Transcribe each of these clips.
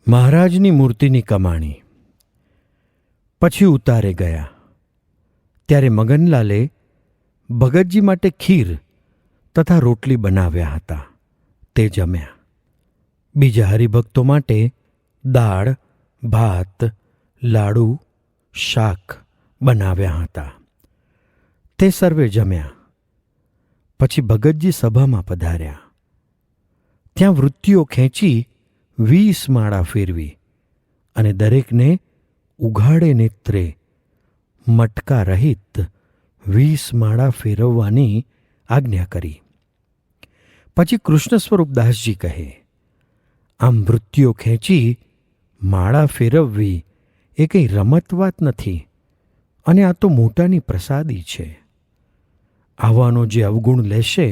મહારાજની મૂર્તિની કમાણી. પછી ઉતારે ગયા ત્યારે મગનલાલે ભગતજી માટે ખીર તથા રોટલી બનાવ્યા હતા. તે જમ્યા. બીજા હરિભક્તો માટે દાળ, ભાત, લાડુ, શાક બનાવ્યા હતા. તે સર્વે જમ્યા. પછી ભગતજી સભામાં પધાર્યા. ત્યાં વૃત્તિઓ ખેંચી 20 માળા ફેરવી અને દરેકને ઉઘાડે નેત્રે મટકા રહિત 20 માળા ફેરવવાની આજ્ઞા કરી. પછી કૃષ્ણ સ્વરૂપદાસજી કહે, આમ વૃત્તિઓ ખેંચી માળા ફેરવવી એ કંઈ રમત વાત નથી અને આ તો મોટાની પ્રસાદી છે. આવવાનો જે અવગુણ લેશે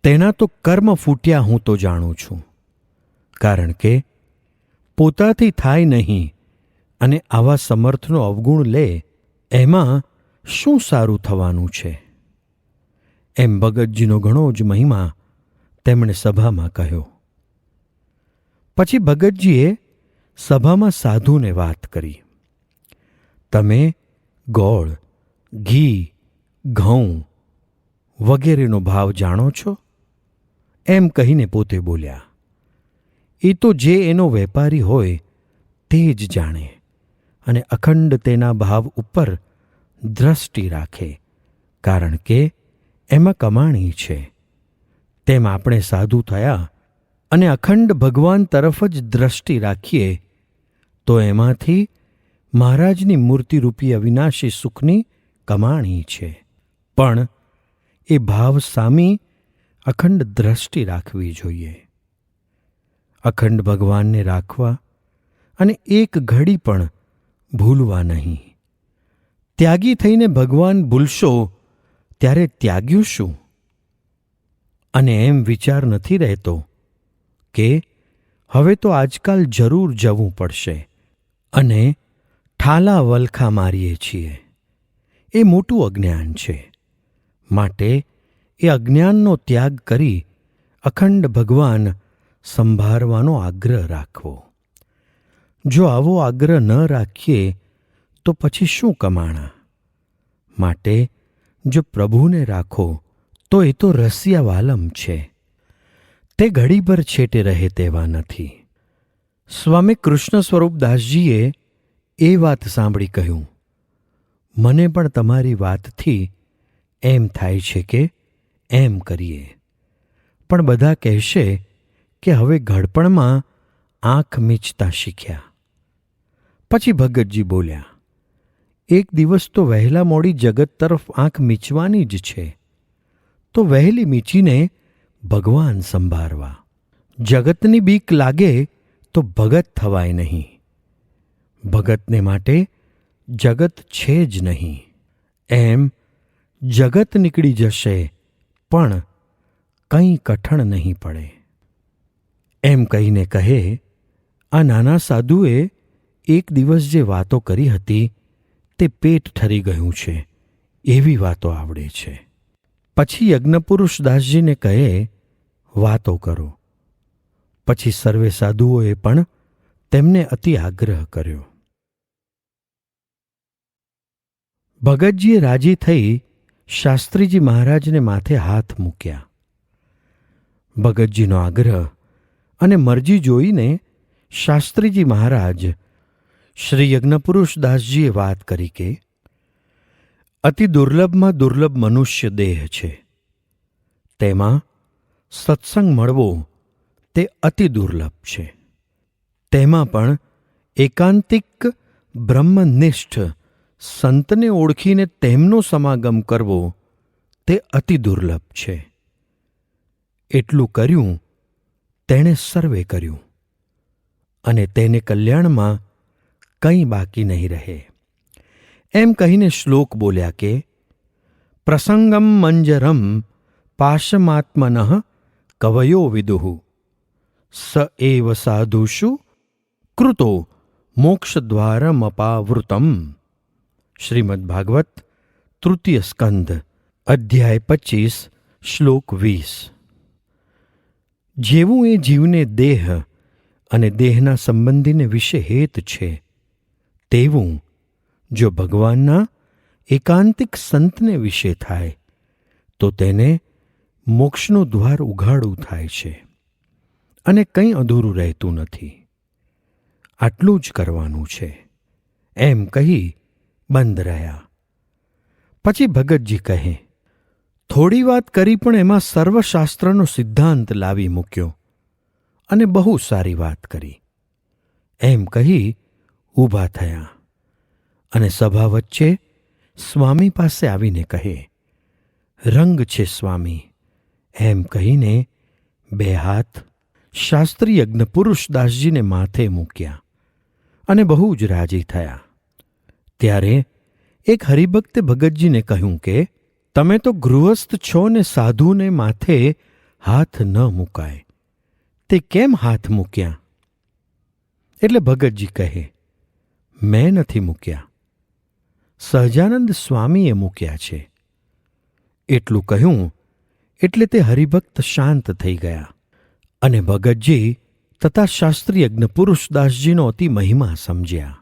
તેના તો કર્મ ફૂટ્યા હું તો જાણું છું. કારણ કે પોતાથી થાય નહીં અને આવા સમર્થનો અવગુણ લે એમાં શું સારું થવાનું છે? એમ ભગતજીનો ઘણો જ મહિમા તેમણે સભામાં કહ્યો. પછી ભગતજીએ સભામાં સાધુને વાત કરી. તમે ગોળ, ઘી, ઘઉં વગેરેનો ભાવ જાણો છો? એમ કહીને પોતે બોલ્યા, એ તો જે એનો વેપારી હોય તે જ જાણે અને અખંડ તેના ભાવ ઉપર દ્રષ્ટિ રાખે, કારણ કે એમાં કમાણી છે. તેમ આપણે સાધુ થયા અને અખંડ ભગવાન તરફ જ દ્રષ્ટિ રાખીએ તો એમાંથી મહારાજની મૂર્તિરૂપી અવિનાશી સુખની કમાણી છે. પણ એ ભાવ સામી અખંડ દ્રષ્ટિ રાખવી જોઈએ. અખંડ ભગવાનને રાખવા અને એક ઘડી પણ ભૂલવા નહીં. ત્યાગી થઈને ભગવાન ભૂલશો ત્યારે ત્યાગ્યું શું? અને એમ વિચાર નથી રહેતો કે હવે તો આજકાલ જરૂર જવું પડશે અને ઠાલા વલખા મારીએ છીએ. એ મોટું અજ્ઞાન છે. માટે એ અજ્ઞાનનો ત્યાગ કરી અખંડ ભગવાન સંભાળવાનો આગ્રહ રાખવો. જો આવો આગ્રહ ન રાખીએ તો પછી શું કમાણા? માટે જો પ્રભુને રાખો તો એ તો રસિયાવાલમ છે. તે ઘડીભર છેટે રહે તેવા નથી. સ્વામી કૃષ્ણ સ્વરૂપદાસજીએ એ વાત સાંભળી કહ્યું, મને પણ તમારી વાતથી એમ થાય છે કે એમ કરીએ. પણ બધા કહેશે કે હવે ઘડપણમાં આંખ મીચતા શીખ્યા. પછી ભગતજી બોલ્યા, એક દિવસ તો વહેલા મોડી જગત તરફ આંખ મીચવાની જ છે, તો વહેલી મીચીને ભગવાન સંભાળવા. જગતની બીક લાગે તો ભગત થવાય નહીં. ભગતને માટે જગત છે જ નહીં. એમ જગત નીકળી જશે પણ કંઈ કઠણ નહીં પડે. એમ કહીને કહે, આ નાના સાધુએ એક દિવસ જે વાતો કરી હતી તે પેટ ઠરી ગયું છે એવી વાતો આવડે છે. પછી યજ્ઞપુરુષ દાસજીને કહે, વાતો કરો. પછી સર્વે સાધુઓએ પણ તેમને અતિ આગ્રહ કર્યો. ભગતજીએ રાજી થઈ શાસ્ત્રીજી મહારાજને માથે હાથ મૂક્યા. ભગતજીનો આગ્રહ અને મરજી જોઈને શાસ્ત્રીજી મહારાજ શ્રી યજ્ઞપુરુષ દાસજીએ વાત કરી કે અતિ દુર્લભમાં દુર્લભ મનુષ્ય દેહ છે. તેમાં સત્સંગ મળવો તે અતિ દુર્લભ છે. તેમાં પણ એકાંતિક બ્રહ્મનિષ્ઠ સંતને ઓળખીને તેમનો સમાગમ કરવો તે અતિ દુર્લભ છે. એટલું કર્યું તેણે સર્વે કર્યું અને તેને કલ્યાણમાં કંઈ બાકી નહીં રહે. એમ કહીને શ્લોક બોલ્યા કે પ્રસંગમ મંજરમ પાશમાત્મનઃ કવયો વિદુઃ સ એવ સાધુષુ કૃતો મોક્ષદ્વારમપાવૃતમ. શ્રીમદ્ ભાગવત તૃતીય સ્કંદ અધ્યાય 25 શ્લોક 20. જેવું એ જીવને દેહ અને દેહના સંબંધીને વિશે હેત છે, તેવું જો ભગવાનના એકાંતિક સંતને વિશે થાય તો તેને મોક્ષનું દ્વાર ઉઘાડું થાય છે અને કંઈ અધૂરું રહેતું નથી. આટલું જ કરવાનું છે એમ કહી બંધ રહ્યા. પછી ભગતજી કહે, થોડી વાત કરી પણ એમાં સર્વશાસ્ત્રનો સિદ્ધાંત લાવી મૂક્યો અને બહુ સારી વાત કરી એમ કહી ઊભા થયા અને સભા વચ્ચે સ્વામી પાસે આવીને કહે, રંગ છે સ્વામી એમ કહીને બે હાથ શાસ્ત્રી યજ્ઞ પુરુષદાસજીને માથે મૂક્યા અને બહુ જ રાજી થયા. ત્યારે એક હરિભક્તે ભગતજીને કહ્યું કે તમે તો ગૃહસ્થ છો ને સાધુને માથે હાથ ન મૂકાય, તે કેમ હાથ મૂક્યા? એટલે ભગતજી કહે, મેં નથી મૂક્યા, સહજાનંદ સ્વામીએ મૂક્યા છે. એટલું કહ્યું એટલે તે હરિભક્ત શાંત થઈ ગયા અને ભગતજી તથા શાસ્ત્રી યજ્ઞ પુરુષદાસજીનો અતિ મહિમા સમજ્યા.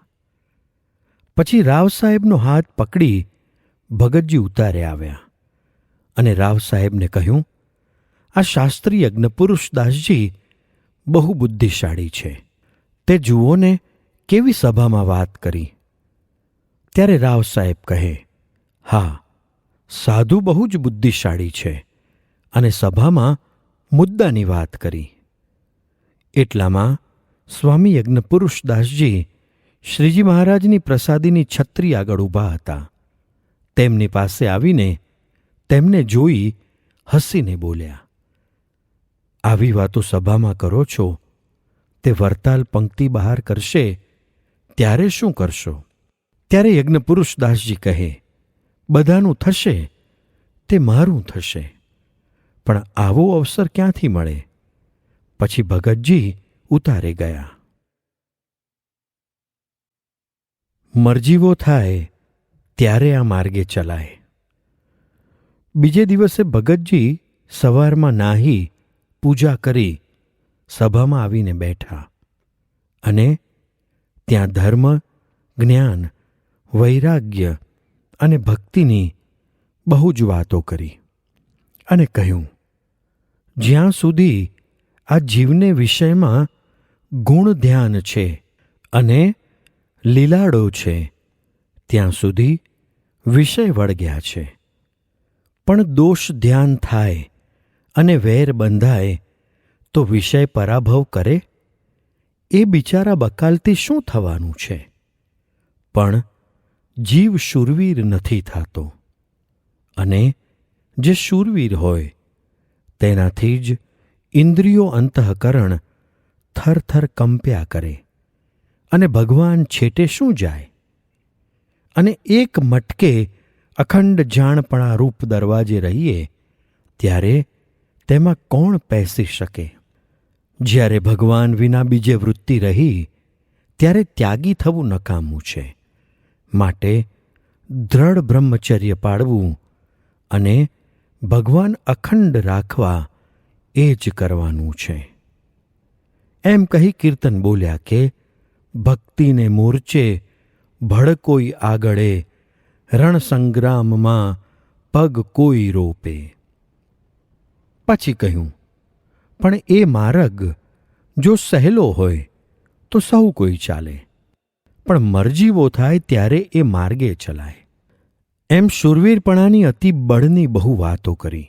પછી રાવ સાહેબનો હાથ પકડી ભગતજી ઉતારે આવ્યા અને રાવ સાહેબને કહ્યું, આ શાસ્ત્રી યજ્ઞ પુરુષદાસજી બહુ બુદ્ધિશાળી છે, તે જુઓ ને કેવી સભામાં વાત કરી. ત્યારે રાવ સાહેબ કહે, હા, સાધુ બહુ જ બુદ્ધિશાળી છે અને સભામાં મુદ્દાની વાત કરી. એટલામાં સ્વામી યજ્ઞ પુરુષદાસજી શ્રીજી મહારાજની પ્રસાદીની છત્રી આગળ ઊભા હતા. તેમની પાસે આવીને તેમને જોઈ હસીને બોલ્યા, આવી વાતો સભામાં કરો છો, તે વરતાલ પંક્તિ બહાર કરશે ત્યારે શું કરશો? ત્યારે યજ્ઞ પુરુષદાસજી કહે, બધાનું થશે તે મારું થશે, પણ આવો અવસર ક્યાંથી મળે? પછી ભગતજી ઉતારે ગયા. મરજીવો થાય ત્યારે આ માર્ગે ચલાય. બીજે દિવસે ભગતજી સવારમાં નાહી પૂજા કરી સભામાં આવીને બેઠા અને ત્યાં ધર્મ, જ્ઞાન, વૈરાગ્ય અને ભક્તિની બહુ જ વાતો કરી અને કહ્યું, જ્યાં સુધી આ જીવને વિષયમાં ગુણ ધ્યાન છે અને લીલાડો છે ત્યાં સુધી વિષય વળગ્યા છે, પણ દોષ ધ્યાન થાય અને વેર બંધાય તો વિષય પરાભવ કરે, એ બિચારા બકાલથી શું થવાનું છે? પણ જીવ શૂરવીર નથી થતો અને જે શૂરવીર હોય તેનાથી જ ઇન્દ્રિયો અંતઃકરણ થરથર કંપ્યા કરે અને ભગવાન છેટે શું જાય? અને એક મટકે અખંડ જાણપણા રૂપ દરવાજે રહીએ ત્યારે તેમાં કોણ પેસી શકે? જ્યારે ભગવાન વિના બીજે વૃત્તિ રહી ત્યારે ત્યાગી થવું નકામું છે. માટે દ્રઢ બ્રહ્મચર્ય પાળવું અને ભગવાન અખંડ રાખવા એ જ કરવાનું છે. એમ કહી કીર્તન બોલ્યા કે ભક્તિને મોરચે ભડકોઈ આગળે, રણસંગ્રામમાં પગ કોઈ રોપે. પછી કહ્યું, પણ એ માર્ગ જો સહેલો હોય તો સહુ કોઈ ચાલે, પણ મરજીવો થાય ત્યારે એ માર્ગે ચલાય. એમ શૂરવીરપણાની અતિ બળની બહુ વાતો કરી.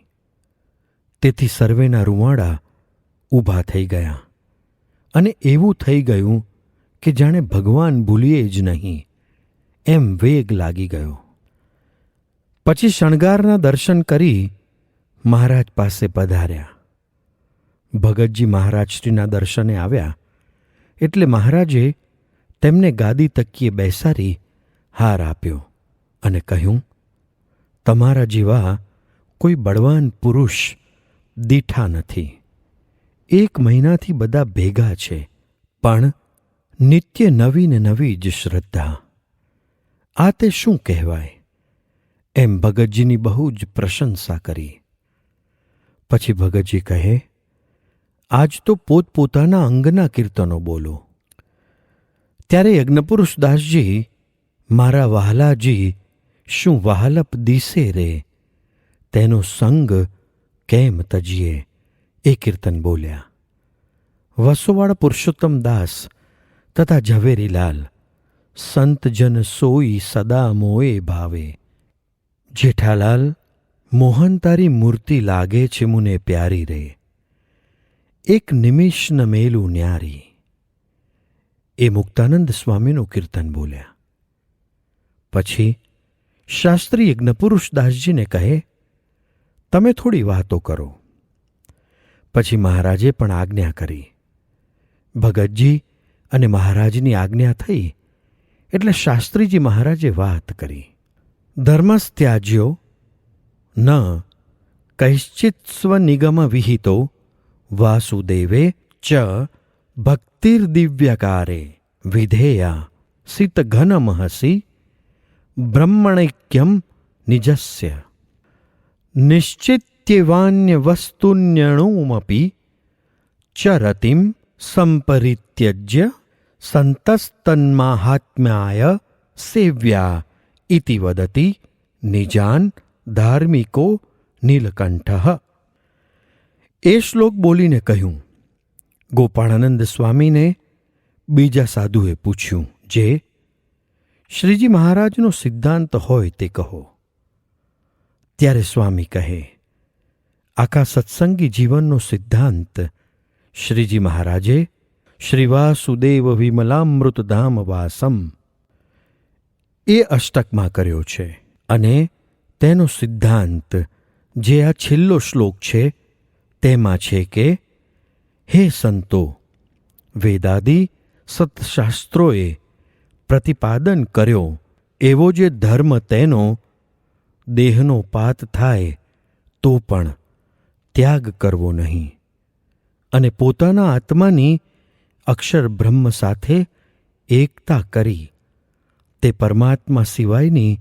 તેથી સર્વેના રૂંવાડા ઊભા થઈ ગયા અને એવું થઈ ગયું કે જાણે ભગવાન ભૂલીએ જ નહીં એમ વેગ લાગી ગયો. પછી શણગારના દર્શન કરી મહારાજ પાસે પધાર્યા. ભગતજી મહારાજશ્રીના દર્શને આવ્યા એટલે મહારાજે તેમને ગાદી તકીએ બેસાડી હાર આપ્યો અને કહ્યું, તમારા જેવા કોઈ બળવાન પુરુષ દીઠા નથી. 1 મહિનાથી બધા ભેગા છે, પણ નિત્ય નવી ને નવી જ શ્રદ્ધા. આ તે શું કહેવાય? એમ ભગતજીની બહુ જ પ્રશંસા કરી. પછી ભગતજી કહે, આજ તો પોતપોતાના અંગના કીર્તનો બોલો. ત્યારે યજ્ઞપુરુષ દાસજી, મારા વહાલાજી, શું વહાલપ દિશે રે, તેનો સંગ કેમ તજીએ, એ કીર્તન બોલ્યા. વસોવાળા પુરુષોત્તમ દાસ તથા ઝવેરીલાલ, સંતજન સોઈ સદા મોએ ભાવે. જેઠાલાલ, મોહન તારી મૂર્તિ લાગે છે મુને પ્યારી રે, એક નિમિષ ન મેલું ન્યારી. એ મુક્તાનંદ સ્વામીનું કીર્તન બોલ્યા. પછી શાસ્ત્રી યજ્ઞપુરુષ દાસજીને કહે, તમે થોડી વાતો કરો. પછી મહારાજે પણ આજ્ઞા કરી. ભગતજી અને મહારાજની આજ્ઞા થઈ એટલે શાસ્ત્રીજી મહારાજે વાત કરી. ધર્મસ્ત્યાજ્યો ન કૈશ્ચિત સ્વનિગમ વિહિતો વાસુદેવે ચ ભક્તિર્દિવ્યકારે વિધેયા સિતઘનમહસી બ્રહ્મણૈક્યમ નિજસ્ય નિશ્ચિત્યવાન્યવસ્તુન્યણુમપી ચ રતિમ સંપરિત્યજ્ય સંતસ્તન્માહાત્મ્યાય સેવ્યા ઇતિ વદતિ નિજાન ધાર્મિકો નીલકંઠઃ. એ શ્લોક બોલીને કહ્યું. ગોપાળાનંદ સ્વામીને બીજા સાધુએ પૂછ્યું, જે શ્રીજી મહારાજનો સિદ્ધાંત હોય તે કહો. ત્યારે સ્વામી કહે, આખા સત્સંગી જીવનનો સિદ્ધાંત શ્રીજી મહારાજે શ્રીવાસુદેવ વિમલામૃતધામ વાસમ એ અષ્ટકમાં કર્યો છે. અને તેનો સિદ્ધાંત જે આ છેલ્લો શ્લોક છે તેમાં છે કે, હે સંતો, વેદાદિ સત્શાસ્ત્રોએ પ્રતિપાદન કર્યો એવો જે ધર્મ તેનો દેહનો પાત થાય તો પણ ત્યાગ કરવો નહીં, અને પોતાના આત્માની અક્ષર બ્રહ્મ સાથે એકતા કરી તે પરમાત્મા સિવાયની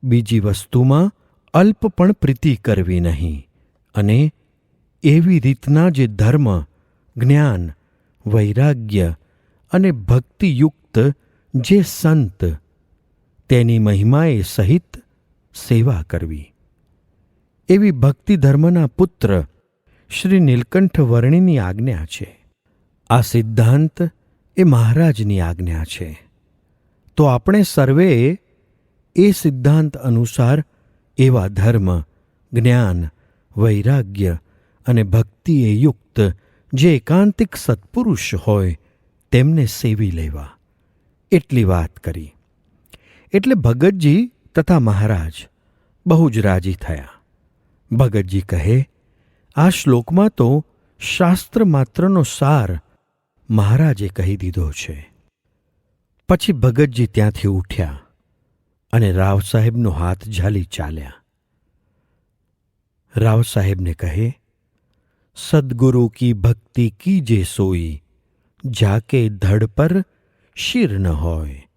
બીજી વસ્તુમાં અલ્પ પણ પ્રીતિ કરવી નહીં, અને એવી રીતના જે ધર્મ, જ્ઞાન, વૈરાગ્ય અને ભક્તિયુક્ત જે સંત, તેની મહિમાએ સહિત સેવા કરવી. એવી ભક્તિ ધર્મના પુત્ર શ્રી નીલકંઠ વર્ણીની આજ્ઞા છે. આ સિદ્ધાંત એ મહારાજની આજ્ઞા છે. તો આપણે સર્વેએ એ સિદ્ધાંત અનુસાર એવા ધર્મ, જ્ઞાન, વૈરાગ્ય અને ભક્તિએ યુક્ત જે એકાંતિક સત્પુરુષ હોય તેમને સેવી લેવા. એટલી વાત કરી. એટલે ભગતજી તથા મહારાજ બહુ જ રાજી થયા. ભગતજી કહે, આ શ્લોકમાં તો શાસ્ત્ર માત્રનો સાર મહારાજે કહી દીધો છે. પછી ભગતજી ત્યાંથી ઉઠ્યા અને રાવ સાહેબનો હાથ ઝાલી ચાલ્યા. રાવ સાહેબને કહે, સદગુરુ કી ભક્તિ કીજે સોઈ, જાકે ધડ પર શિર ન હોય,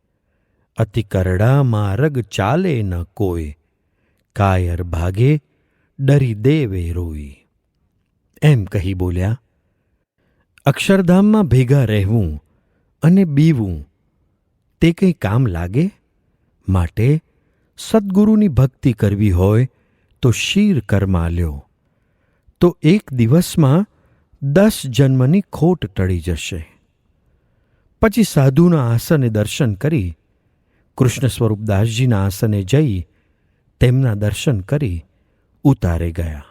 અતિ કરડા મારગ ચાલે ન કોઈ, કાયર ભાગે ડરી દેવે રોઈ. એમ કહી બોલ્યા, અક્ષરધામમાં ભેગા રહેવું અને બીવું તે કંઈ કામ લાગે? માટે સદ્ગુરુની ભક્તિ કરવી હોય તો શીર કર્મા લ્યો, તો એક દિવસમાં 10 જન્મની ખોટ ટળી જશે. પછી સાધુના આસને દર્શન કરી કૃષ્ણ સ્વરૂપદાસજીના આસને જઈ તેમના દર્શન કરી ઉતારે ગયા.